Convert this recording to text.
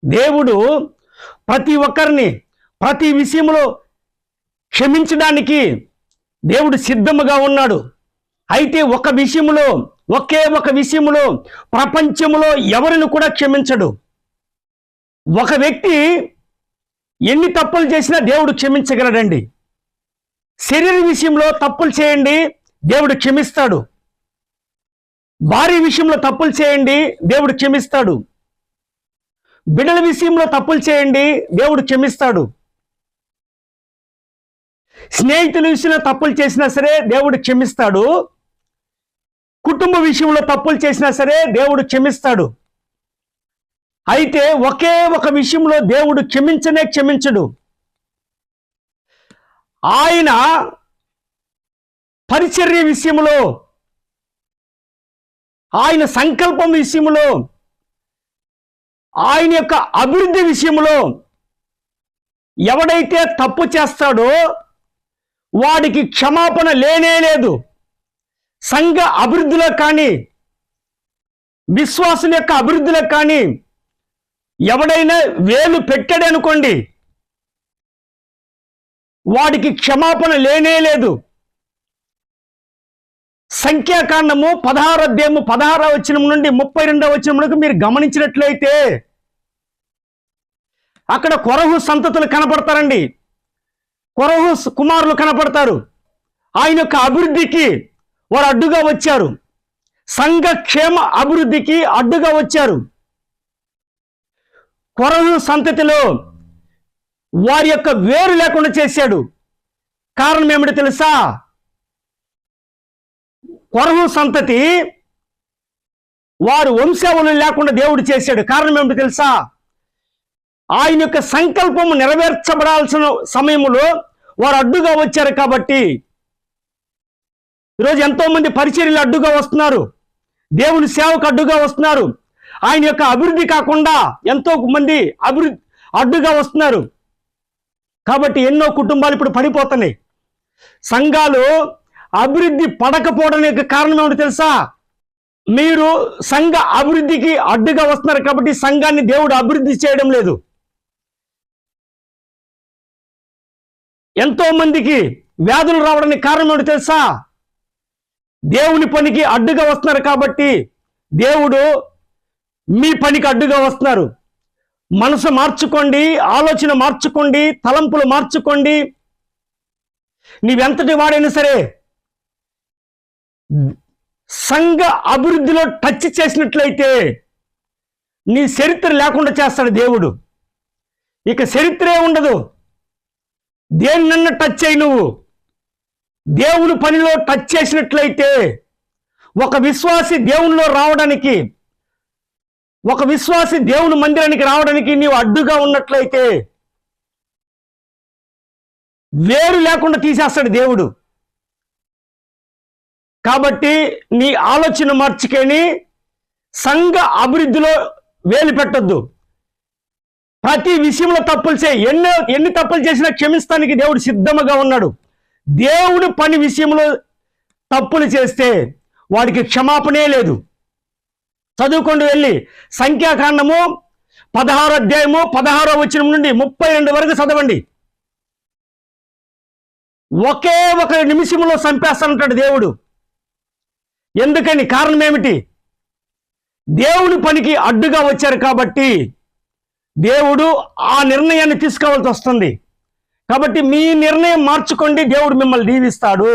దేవుడు ప్రతి ఒక్కరిని ప్రతి విషయంలో క్షమించడానికి దేవుడు సిద్ధముగా ఉన్నాడు. అయితే ఒక విషయంలో, ఒకే ఒక విషయంలో ప్రపంచంలో ఎవరిని కూడా క్షమించడు. ఒక వ్యక్తి ఎన్ని తప్పులు చేసినా దేవుడు క్షమించగలడండి. శరీర విషయంలో తప్పులు చేయండి, దేవుడు క్షమిస్తాడు. భార్య విషయంలో తప్పులు చేయండి, దేవుడు క్షమిస్తాడు. బిడ్డల విషయంలో తప్పులు చేయండి, దేవుడు క్షమిస్తాడు. స్నేహితుల విషయంలో తప్పులు చేసినా సరే దేవుడు క్షమిస్తాడు. కుటుంబ విషయంలో తప్పులు చేసినా సరే దేవుడు క్షమిస్తాడు. అయితే ఒకే ఒక విషయంలో దేవుడు క్షమించడు. ఆయన పరిచర్య విషయంలో, ఆయన సంకల్పం విషయంలో, ఆయన యొక్క అభివృద్ధి విషయంలో ఎవడైతే తప్పు చేస్తాడో వాడికి క్షమాపణ లేనే లేదు. సంఘ అభివృద్ధిలో కానీ, విశ్వాసుల యొక్క అభివృద్ధిలో కానీ ఎవడైనా వేలు పెట్టాడు అనుకోండి, వాడికి క్షమాపణ లేనే లేదు. సంఖ్యాకాండము 16వ అధ్యాయము 16వ వచనం నుండి 32వ వచనములకు మీరు గమనించినట్లయితే అక్కడ కొరహు సంతతులు కనపడతారండి. కొరహు కుమారులు కనపడతారు. ఆయన యొక్క అభివృద్ధికి వారు అడ్డుగా వచ్చారు. సంఘ క్షేమ అభివృద్ధికి అడ్డుగా వచ్చారు. కొరహు సంతతిలో వారి యొక్క వేరు లేకుండా చేశాడు. కారణం ఏమిటో తెలుసా? కొరహు సంతతి వారు వంశావళులు లేకుండా దేవుడు చేశాడు. కారణం ఏమిటో తెలుసా? ఆయన యొక్క సంకల్పం నెరవేర్చబడాల్సిన సమయంలో వారు అడ్డుగా వచ్చారు. కాబట్టి ఈరోజు ఎంతో మంది పరిచర్యలు అడ్డుగా వస్తున్నారు, దేవుని సేవకు అడ్డుగా వస్తున్నారు. ఆయన యొక్క అభివృద్ధి కాకుండా ఎంతో మంది అడ్డుగా వస్తున్నారు. కాబట్టి ఎన్నో కుటుంబాలు ఇప్పుడు పడిపోతున్నాయి. సంఘాలు అభివృద్ధి పడకపోవడానికి కారణం ఏమిటో తెలుసా? మీరు సంఘ అభివృద్ధికి అడ్డుగా వస్తున్నారు కాబట్టి సంఘాన్ని దేవుడు అభివృద్ధి చేయడం లేదు. ఎంతో మందికి వ్యాధులు రావడానికి కారణం ఏమిటో తెలుసా? దేవుని పనికి అడ్డుగా వస్తున్నారు కాబట్టి దేవుడు మీ పనికి అడ్డుగా వస్తున్నారు. మనసు మార్చుకోండి, ఆలోచన మార్చుకోండి, తలంపులు మార్చుకోండి. నీవెంతటి వాడైనా సరే సంఘ అభివృద్ధిలో టచ్ చేసినట్లయితే నీ చరిత్ర లేకుండా చేస్తాడు దేవుడు. ఇక చరిత్రే ఉండదు. దేన్నన్నా టచ్ అయ్యి నువ్వు దేవుని పనిలో టచ్ చేసినట్లయితే, ఒక విశ్వాసి దేవునిలో రావడానికి, ఒక విశ్వాసి దేవుని మందిరానికి రావడానికి నీవు అడ్డుగా ఉన్నట్లయితే వేరు లేకుండా తీసేస్తాడు దేవుడు. కాబట్టి నీ ఆలోచన మార్చుకొని సంఘ అభివృద్ధిలో వేలు పెట్టొద్దు. ప్రతి విషయంలో తప్పులు చేయి. ఎన్ని తప్పులు చేసినా క్షమిస్తానికి దేవుడు సిద్ధముగా ఉన్నాడు. దేవుడు పని విషయంలో తప్పులు చేస్తే వాడికి క్షమాపణే లేదు. చదువుకోండి, వెళ్ళి సంఖ్యాకాండము 16వ అధ్యాయము 16వ వచనం నుండి 32 వరకు చదవండి. ఒకే ఒక నిమిషంలో చంపేస్తానంటాడు దేవుడు. ఎందుకని? కారణం ఏమిటి? దేవుని పనికి అడ్డుగా వచ్చారు కాబట్టి దేవుడు ఆ నిర్ణయాన్ని తీసుకోవాల్సి వస్తుంది. కాబట్టి మీ నిర్ణయం మార్చుకోండి, దేవుడు మిమ్మల్ని దీవిస్తాడు.